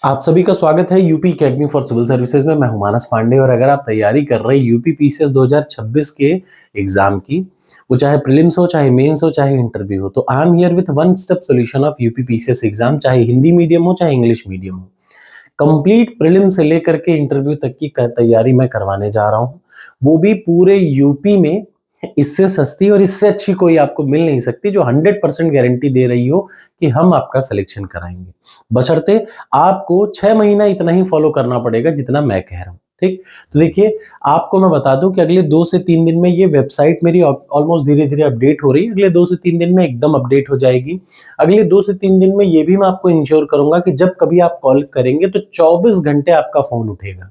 आप सभी का स्वागत है UP academy for civil services में। मैं हूं मानस पांडे और अगर आप तैयारी कर रहे हैं यूपी पीसीएस 2026 के एग्जाम की, वो चाहे प्रीलिम्स हो, चाहे मेंस हो, चाहे इंटरव्यू हो, तो I am here with one step solution of UP PCS exam. चाहे हिंदी मीडियम हो, चाहे इंग्लिश मीडियम हो, कंप्लीट प्रीलिम से लेकर के इंटरव्यू तक की तैयारी मैं करवाने जा रहा हूं, वो भी पूरे यूपी में। इससे सस्ती और इससे अच्छी कोई आपको मिल नहीं सकती, जो 100% गारंटी दे रही हो कि हम आपका सिलेक्शन कराएंगे। बशर्ते आपको 6 महीना इतना ही फॉलो करना पड़ेगा जितना मैं कह रहा हूं। ठीक, तो देखिए, आपको मैं बता दूं कि अगले 2 से 3 दिन में ये वेबसाइट मेरी ऑलमोस्ट धीरे धीरे अपडेट हो रही है। अगले 2 से 3 दिन में एकदम अपडेट हो जाएगी। अगले 2 से 3 दिन में ये भी मैं आपको इंश्योर करूंगा कि जब कभी आप कॉल करेंगे तो 24 घंटे आपका फोन उठेगा।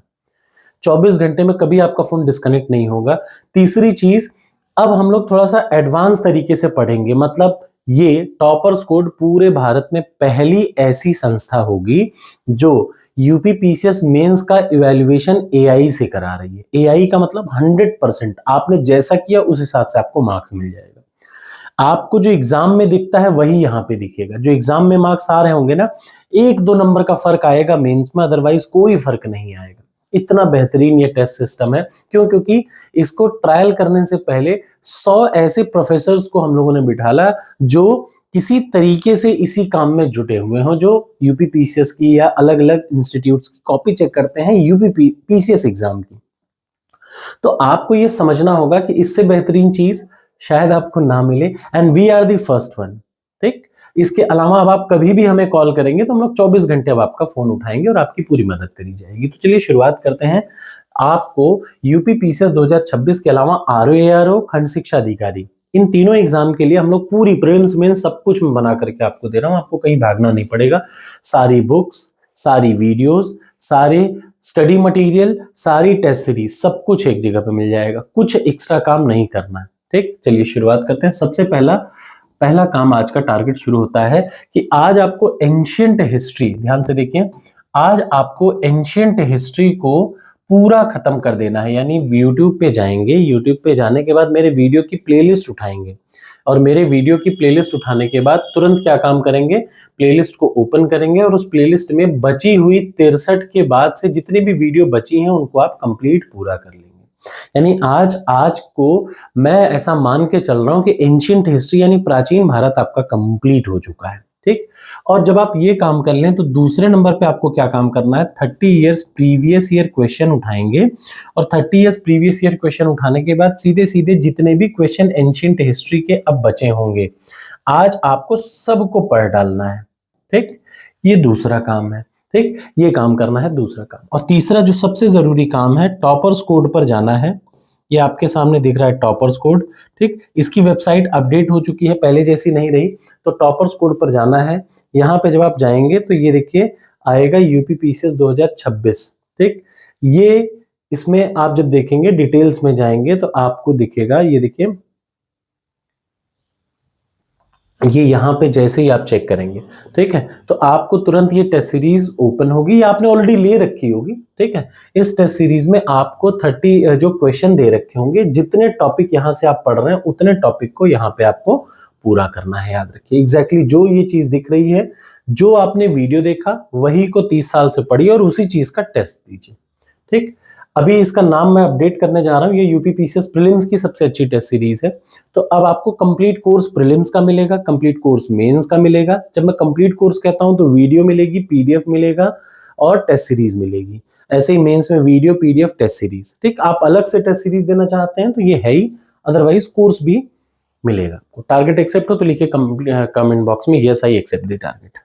24 घंटे में कभी आपका फोन डिस्कनेक्ट नहीं होगा। तीसरी चीज, अब हम लोग थोड़ा सा एडवांस तरीके से पढ़ेंगे। मतलब ये टॉपर्स कोड पूरे भारत में पहली ऐसी संस्था होगी जो यूपी पीसीएस मेंस का इवैल्यूएशन एआई से करा रही है। एआई का मतलब 100%, आपने जैसा किया उस हिसाब से आपको मार्क्स मिल जाएगा। आपको जो एग्जाम में दिखता है वही यहाँ पे दिखेगा। जो एग्जाम में मार्क्स आ रहे होंगे ना, 1-2 नंबर का फर्क आएगा मेंस में, अदरवाइज कोई फर्क नहीं आएगा। इतना बेहतरीन ये टेस्ट सिस्टम है। क्यों? क्योंकि इसको ट्रायल करने से पहले 100 ऐसे प्रोफेसर्स को हम लोगों ने बिठाला जो किसी तरीके से इसी काम में जुटे हुए हों, जो यूपी पीसीएस की या अलग अलग इंस्टीट्यूट्स की कॉपी चेक करते हैं यूपी पीसीएस एग्जाम की। तो आपको ये समझना होगा कि इससे बेहतरीन चीज शायद आपको ना मिले, and we are the first one. ठीक, इसके अलावा अब आप कभी भी हमें कॉल करेंगे तो हम लोग 24 घंटे अब आपका फोन उठाएंगे और आपकी पूरी मदद करी जाएगी। तो चलिए शुरुआत करते हैं। आपको यूपी पीसीएस 2026 के अलावा आरओ एआरओ, खंड शिक्षा अधिकारी, इन तीनों एग्जाम के लिए हम लोग पूरी प्रीलिम्स मेंस सब कुछ मैं बना करके आपको दे रहा हूं। आपको कहीं भागना नहीं पड़ेगा। सारी बुक्स, सारी वीडियोस, सारे स्टडी मटेरियल, सारी टेस्ट सीरीज, सब कुछ एक जगह पे मिल जाएगा। कुछ एक्स्ट्रा काम नहीं करना है। ठीक, चलिए शुरुआत करते हैं। सबसे पहला पहला काम, आज का टारगेट शुरू होता है कि आज आपको एंशिएंट हिस्ट्री, ध्यान से देखिए, आज आपको एंशिएंट हिस्ट्री को पूरा खत्म कर देना है। यानी यूट्यूब पे जाएंगे, यूट्यूब पे जाने के बाद मेरे वीडियो की प्लेलिस्ट उठाएंगे और मेरे वीडियो की प्लेलिस्ट उठाने के बाद तुरंत क्या काम करेंगे, प्लेलिस्ट को ओपन करेंगे और उस प्लेलिस्ट में बची हुई 63 के बाद से जितनी भी वीडियो बची हैं उनको आप कंप्लीट पूरा कर लेंगे। यानी आज को मैं ऐसा मान के चल रहा हूं कि एंशिएंट हिस्ट्री यानी प्राचीन भारत आपका कंप्लीट हो चुका है। ठीक, और जब आप ये काम कर लें तो दूसरे नंबर पे आपको क्या काम करना है, 30 इयर्स प्रीवियस ईयर क्वेश्चन उठाएंगे और 30 इयर्स प्रीवियस ईयर क्वेश्चन उठाने के बाद सीधे सीधे जितने भी क्वेश्चन एंशिएंट हिस्ट्री के अब बचे होंगे, आज आपको सबको पढ़ डालना है। ठीक, ये दूसरा काम है। ठीक, ये काम करना है दूसरा काम। और तीसरा जो सबसे जरूरी काम है, टॉपर्स कोड पर जाना है। ये आपके सामने दिख रहा है टॉपर्स कोड। ठीक, इसकी वेबसाइट अपडेट हो चुकी है, पहले जैसी नहीं रही। तो टॉपर्स कोड पर जाना है। यहाँ पे जब आप जाएंगे तो ये देखिए आएगा यूपी पीसीएस 2026। ठीक, ये इसमें आप जब देखेंगे डिटेल्स में जाएंगे तो आपको दिखेगा, ये देखिए, ये यहाँ पे जैसे ही आप चेक करेंगे, ठीक है, तो आपको तुरंत ये टेस्ट सीरीज ओपन होगी या आपने ऑलरेडी ले रखी होगी। ठीक है, इस टेस्ट सीरीज में आपको 30 जो क्वेश्चन दे रखे होंगे, जितने टॉपिक यहाँ से आप पढ़ रहे हैं उतने टॉपिक को यहाँ पे आपको पूरा करना है। याद रखिए, एग्जैक्टली जो ये चीज दिख रही है, जो आपने वीडियो देखा वही को 30 साल से पढ़िए और उसी चीज का टेस्ट दीजिए। ठीक, अभी इसका नाम मैं अपडेट करने जा रहा हूं। ये यूपी पीसीएस प्रीलिम्स की सबसे अच्छी टेस्ट सीरीज है। तो अब आपको कंप्लीट कोर्स प्रीलिम्स का मिलेगा, कंप्लीट कोर्स मेंस का मिलेगा। जब मैं कंप्लीट कोर्स कहता हूं तो वीडियो मिलेगी, पीडीएफ मिलेगा और टेस्ट सीरीज मिलेगी। ऐसे ही मेंस में वीडियो, पीडीएफ, टेस्ट सीरीज। ठीक, आप अलग से टेस्ट सीरीज देना चाहते हैं तो ये है ही, अदरवाइज कोर्स भी मिलेगा। टारगेट एक्सेप्ट हो तो लिखिए कमेंट बॉक्स में, yes I accept the target.